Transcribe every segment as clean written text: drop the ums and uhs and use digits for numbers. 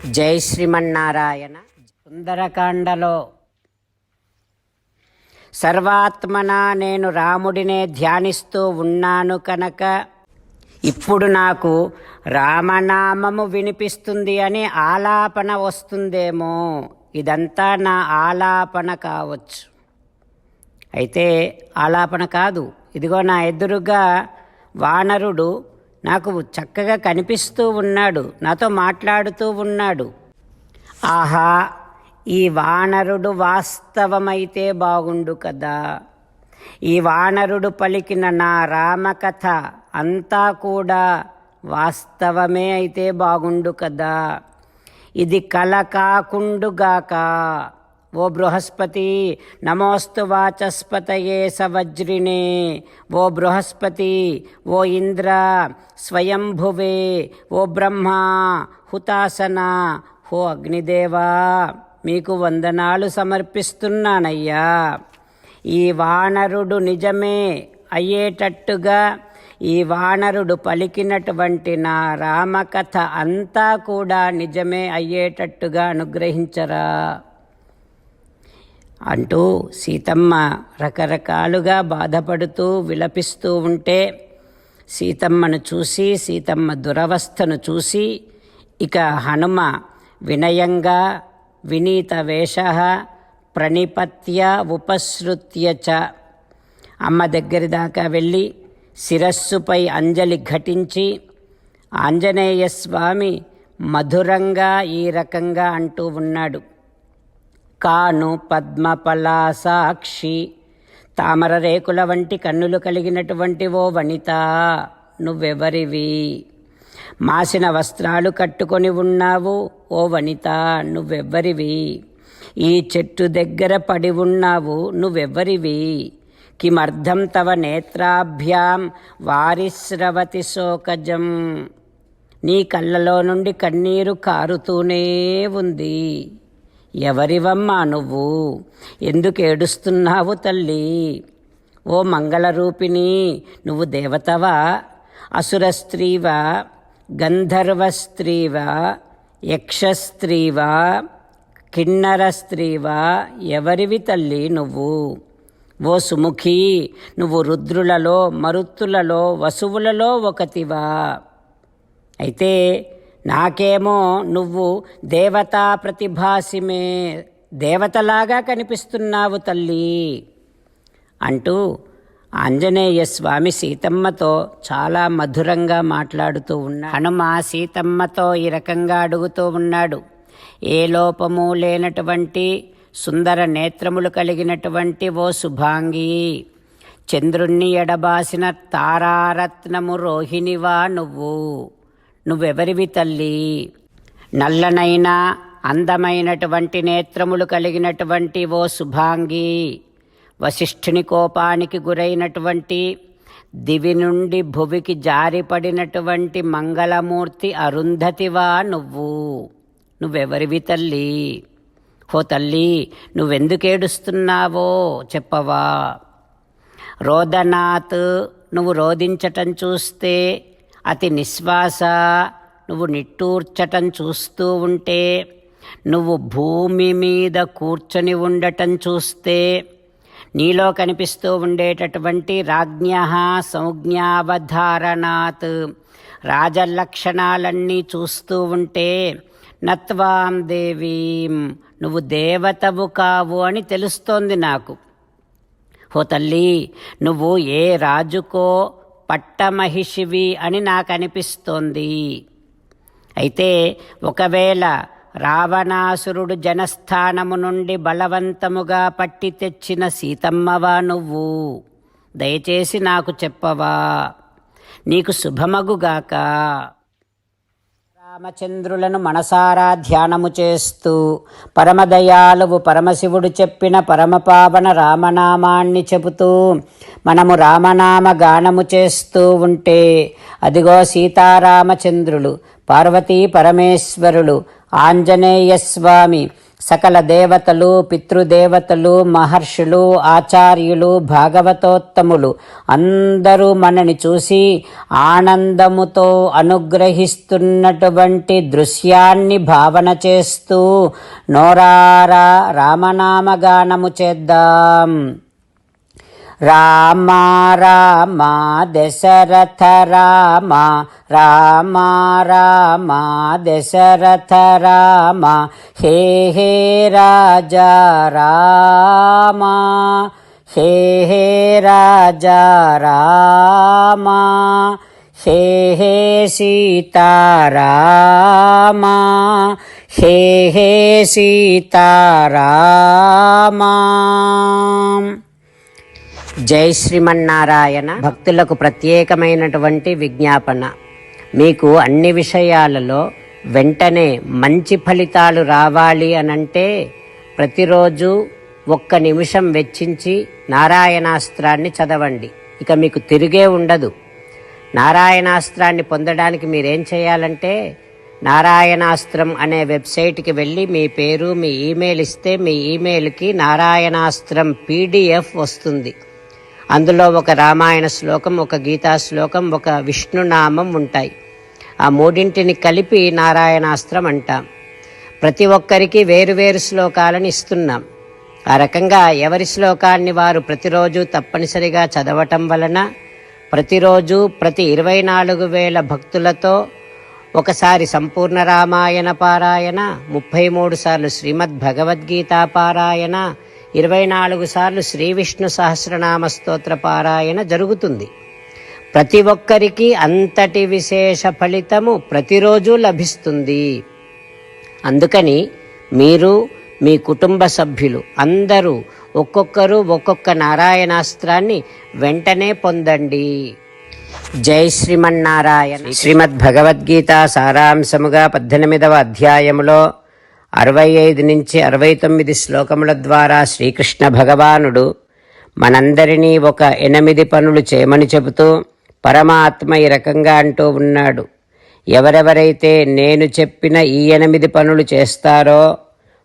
జై శ్రీమన్నారాయణ. సుందరకాండలో సర్వాత్మన నేను రాముడినే ధ్యానిస్తూ ఉన్నాను కనుక ఇప్పుడు నాకు రామనామము వినిపిస్తుంది అని ఆలాపన వస్తుందేమో. ఇదంతా నా ఆలాపన కావచ్చు. అయితే ఆలాపన కాదు. ఇదిగో నా ఎదురుగా వానరుడు నాకు చక్కగా కనిపిస్తూ ఉన్నాడు, నాతో మాట్లాడుతూ ఉన్నాడు. ఆహా, ఈ వానరుడు వాస్తవమైతే బాగుండు కదా. ఈ వానరుడు పలికిన నా రామకథ అంతా కూడా వాస్తవమే అయితే బాగుండు కదా. ఇది కల కాకుండుగాక. ఓ బృహస్పతి, నమోస్తు వాచస్పతయే సవజ్రినే. ఓ బృహస్పతి, ఓ ఇంద్ర స్వయంభువే, ఓ బ్రహ్మ హుతాసన, ఓ అగ్నిదేవా మీకు వందనాలు సమర్పిస్తున్నానయ్యా. ఈ వానరుడు నిజమే అయ్యేటట్టుగా, ఈ వానరుడు పలికినటువంటి నా రామకథ అంతా కూడా నిజమే అయ్యేటట్టుగా అనుగ్రహించరా అంటూ సీతమ్మ రకరకాలుగా బాధపడుతూ విలపిస్తూ ఉంటే, సీతమ్మను చూసి, సీతమ్మ దురవస్థను చూసి ఇక హనుమ వినయంగా వినీత వేష ప్రణిపత్య ఉపసృత్య చ అమ్మ దగ్గర దాకా వెళ్ళి శిరస్సుపై అంజలి ఘటించి ఆంజనేయ స్వామి మధురంగా ఈ రకంగా అంటూ ఉన్నాడు. కాను పద్మపలాసాక్షి, తామర రేకుల వంటి కన్నులు కలిగినటువంటి ఓ వనిత, నువ్వెవరివి? మాసిన వస్త్రాలు కట్టుకొని ఉన్నావు ఓ వనిత, నువ్వెవ్వరివి? ఈ చెట్టు దగ్గర పడి ఉన్నావు, నువ్వెవ్వరివి? కిమర్థం తవ నేత్రాభ్యాం వారిస్రవతి శోకజం, నీ కళ్ళలో నుండి కన్నీరు కారుతూనే ఉంది. ఎవరివమ్మా నువ్వు? ఎందుకు ఏడుస్తున్నావు తల్లి? ఓ మంగళరూపిణి, నువ్వు దేవతవా, అసుర స్త్రీవా, గంధర్వ స్త్రీవా, యక్షస్త్రీవా, కిన్నర స్త్రీవా? ఎవరివి తల్లి నువ్వు? ఓ సుముఖి, నువ్వు రుద్రులలో మరుత్తులలో వసువులలో ఒకతివా? అయితే నాకేమో నువ్వు దేవతా ప్రతిభాసిమే, దేవతలాగా కనిపిస్తున్నావు తల్లి అంటూ ఆంజనేయ స్వామి సీతమ్మతో చాలా మధురంగా మాట్లాడుతూ ఉన్నాడు. హనుమ సీతమ్మతో ఈ రకంగా అడుగుతూ ఉన్నాడు. ఏ లోపము లేనటువంటి సుందర నేత్రములు కలిగినటువంటి ఓ శుభాంగి, చంద్రుణ్ణి ఎడబాసిన తారారత్నము రోహిణివా నువ్వెవరివి తల్లి? నల్లనైనా అందమైనటువంటి నేత్రములు కలిగినటువంటి ఓ శుభాంగి, వశిష్ఠుని కోపానికి గురైనటువంటి, దివి నుండి భువికి జారిపడినటువంటి మంగళమూర్తి అరుంధతివా నువ్వెవరివి తల్లి? ఓ తల్లి, నువ్వెందుకేడుస్తున్నావో చెప్పవా? రోదనాత్, నువ్వు రోదించటం చూస్తే, అతి నిశ్వాస, నువ్వు నిట్టూర్చటం చూస్తూ ఉంటే, నువ్వు భూమి మీద కూర్చొని ఉండటం చూస్తే, నీలో కనిపిస్తూ ఉండేటటువంటి రాజ్ఞః సంజ్ఞావధారణాత్, రాజలక్షణాలన్నీ చూస్తూ ఉంటే, నత్వాం దేవీం, నువ్వు దేవతవు కావు అని తెలుస్తోంది నాకు. ఓ తల్లి, నువ్వు ఏ రాజుకో పట్టమహిషివి అని నాకు అనిపిస్తోంది. అయితే ఒకవేళ రావణాసురుడు జనస్థానము నుండి బలవంతముగా పట్టి తెచ్చిన సీతమ్మవా నువ్వు? దయచేసి నాకు చెప్పవా? నీకు శుభమగుగాక. రామచంద్రులను మనసారా ధ్యానము చేస్తూ పరమదయాలువు పరమశివుడు చెప్పిన పరమపావన రామనామాన్ని చెబుతూ మనము రామనామ గానము చేస్తూ ఉంటే, అదిగో సీతారామచంద్రులు, పార్వతీ పరమేశ్వరులు, ఆంజనేయ స్వామి సకల దేవతలు, పితృదేవతలు, మహర్షులు, ఆచార్యులు, భాగవతోత్తములు అందరూ మనని చూసి ఆనందముతో అనుగ్రహిస్తున్నటువంటి దృశ్యాన్ని భావన చేస్తూ నోరారా రామనామగానము చేద్దాం. రామ రామ దశరథ రామ, రామ రామ దశరథ రామ, హే హే రాజా రామ, హే హే రాజా రామ, హే హే సీతారామ, హే హే సీతారామ. జై శ్రీమన్నారాయణ. భక్తులకు ప్రత్యేకమైనటువంటి విజ్ఞాపన. మీకు అన్ని విషయాలలో వెంటనే మంచి ఫలితాలు రావాలి అనంటే ప్రతిరోజు 1 నిమిషం వెచ్చించి నారాయణాస్త్రాన్ని చదవండి. ఇక మీకు తిరిగే ఉండదు. నారాయణాస్త్రాన్ని పొందడానికి మీరేం చేయాలంటే నారాయణాస్త్రం అనే వెబ్సైట్కి వెళ్ళి మీ పేరు, మీ ఈమెయిల్ ఇస్తే మీ ఈమెయిల్కి నారాయణాస్త్రం PDF వస్తుంది. అందులో ఒక రామాయణ శ్లోకం, ఒక గీతా శ్లోకం, ఒక విష్ణునామం ఉంటాయి. ఆ 3ంటిని కలిపి నారాయణాస్త్రం అంటాం. ప్రతి ఒక్కరికి వేరువేరు శ్లోకాలను ఇస్తున్నాం. ఆ రకంగా ఎవరి శ్లోకాన్ని వారు ప్రతిరోజు తప్పనిసరిగా చదవటం వలన ప్రతిరోజు ప్రతి 24,000 భక్తులతో ఒకసారి సంపూర్ణ రామాయణ పారాయణ, 33 సార్లు శ్రీమద్ భగవద్గీత పారాయణ, 24 సార్లు శ్రీ విష్ణు సహస్రనామ స్తోత్ర పారాయణ జరుగుతుంది. ప్రతి ఒక్కరికి అంతటి విశేష ఫలితము ప్రతిరోజు లభిస్తుంది. అందుకని మీరు, మీ కుటుంబ సభ్యులు అందరూ ఒక్కొక్కరు ఒక్కొక్క నారాయణాస్త్రాన్ని వెంటనే పొందండి. జై శ్రీమన్నారాయణ. శ్రీమద్ భగవద్గీత సారాంశముగా 18వ అధ్యాయములో 65 నుంచి 69 శ్లోకముల ద్వారా శ్రీకృష్ణ భగవానుడు మనందరినీ ఒక 8 పనులు చేయమని చెబుతూ పరమాత్మ ఈ రకంగా అంటూ ఉన్నాడు. ఎవరెవరైతే నేను చెప్పిన ఈ 8 పనులు చేస్తారో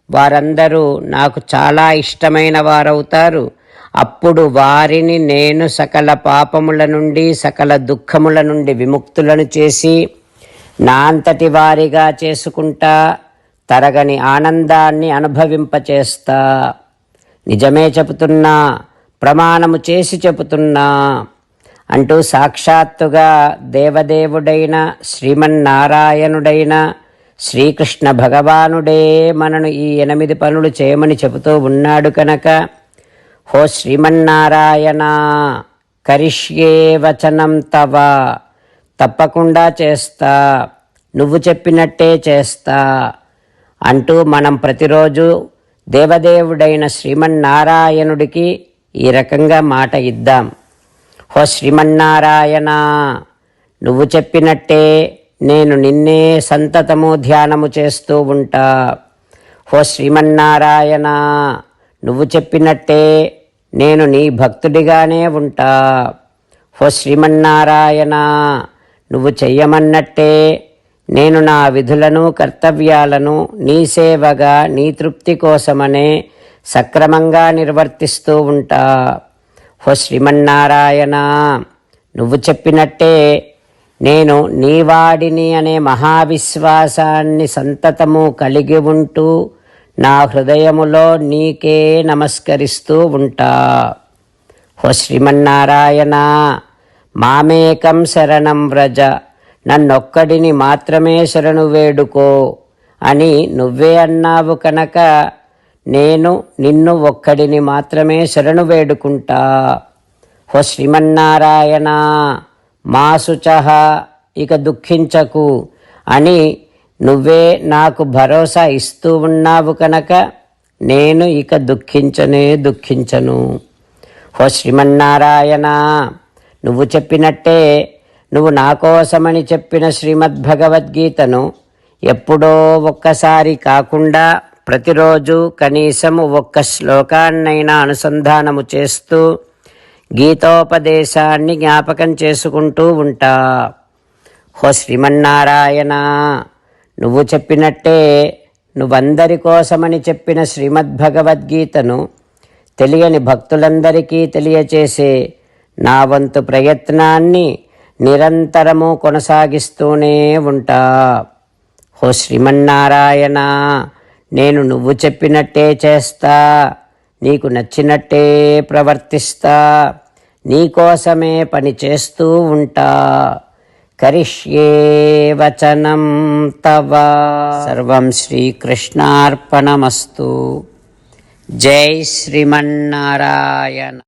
వారందరూ నాకు చాలా ఇష్టమైన వారవుతారు. అప్పుడు వారిని నేను సకల పాపముల నుండి, సకల దుఃఖముల నుండి విముక్తులను చేసి నా అంతటి వారిగా చేసుకుంటా, తరగని ఆనందాన్ని అనుభవింపచేస్తా. నిజమే చెబుతున్నా, ప్రమాణము చేసి చెబుతున్నా అంటూ సాక్షాత్తుగా దేవదేవుడైన శ్రీమన్నారాయణుడైన శ్రీకృష్ణ భగవానుడే మనను ఈ 8 పనులు చేయమని చెబుతూ ఉన్నాడు కనుక, హో శ్రీమన్నారాయణ, కరిష్యే వచనం తవ, తప్పకుండా చేస్తా, నువ్వు చెప్పినట్టే చేస్తా అంటూ మనం ప్రతిరోజు దేవదేవుడైన శ్రీమన్నారాయణుడికి ఈ రకంగా మాట ఇద్దాం. హో శ్రీమన్నారాయణ, నువ్వు చెప్పినట్టే నేను నిన్నే సంతతము ధ్యానము చేస్తూ ఉంటా. హో శ్రీమన్నారాయణ, నువ్వు చెప్పినట్టే నేను నీ భక్తుడిగానే ఉంటా. హో శ్రీమన్నారాయణ, నువ్వు చెయ్యమన్నట్టే నేను నా విధులను, కర్తవ్యాలను నీ సేవగా, నీ తృప్తి కోసమనే సక్రమంగా నిర్వర్తిస్తూ ఉంటా. హో శ్రీమన్నారాయణ, నువ్వు చెప్పినట్టే నేను నీవాడిని అనే మహావిశ్వాసాన్ని సంతతము కలిగి ఉంటూ నా హృదయములో నీకే నమస్కరిస్తూ ఉంటా. హో శ్రీమన్నారాయణ, మామేకం శరణం వ్రజ, నన్నొక్కడిని మాత్రమే శరణు వేడుకో అని నువ్వే అన్నావు కనుక నేను నిన్ను ఒక్కడిని మాత్రమే శరణు వేడుకుంటా. హో శ్రీమన్నారాయణ, మా శుచః, ఇక దుఃఖించకు అని నువ్వే నాకు భరోసా ఇస్తూ ఉన్నావు కనుక నేను ఇక దుఃఖించను. హో శ్రీమన్నారాయణ, నువ్వు చెప్పినట్టే నువ్వు నా కోసమని చెప్పిన శ్రీమద్భగవద్గీతను ఎప్పుడో ఒక్కసారి కాకుండా ప్రతిరోజు కనీసము 1 శ్లోకాన్నైనా అనుసంధానము చేస్తూ గీతోపదేశాన్ని జ్ఞాపకం చేసుకుంటూ ఉంటా. హో శ్రీమన్నారాయణ, నువ్వు చెప్పినట్టే నువ్వందరి కోసమని చెప్పిన శ్రీమద్భగవద్గీతను తెలియని భక్తులందరికీ తెలియచేసే నా వంతు ప్రయత్నాన్ని నిరంతరము కొనసాగిస్తూనే ఉంటా. ఓ శ్రీమన్నారాయణ, నేను నువ్వు చెప్పినట్టే చేస్తా, నీకు నచ్చినట్టే ప్రవర్తిస్తా, నీకోసమే పని చేస్తూ ఉంటా. కరిష్యే వచనం తవ. సర్వం శ్రీకృష్ణార్పణమస్తు. జై శ్రీమన్నారాయణ.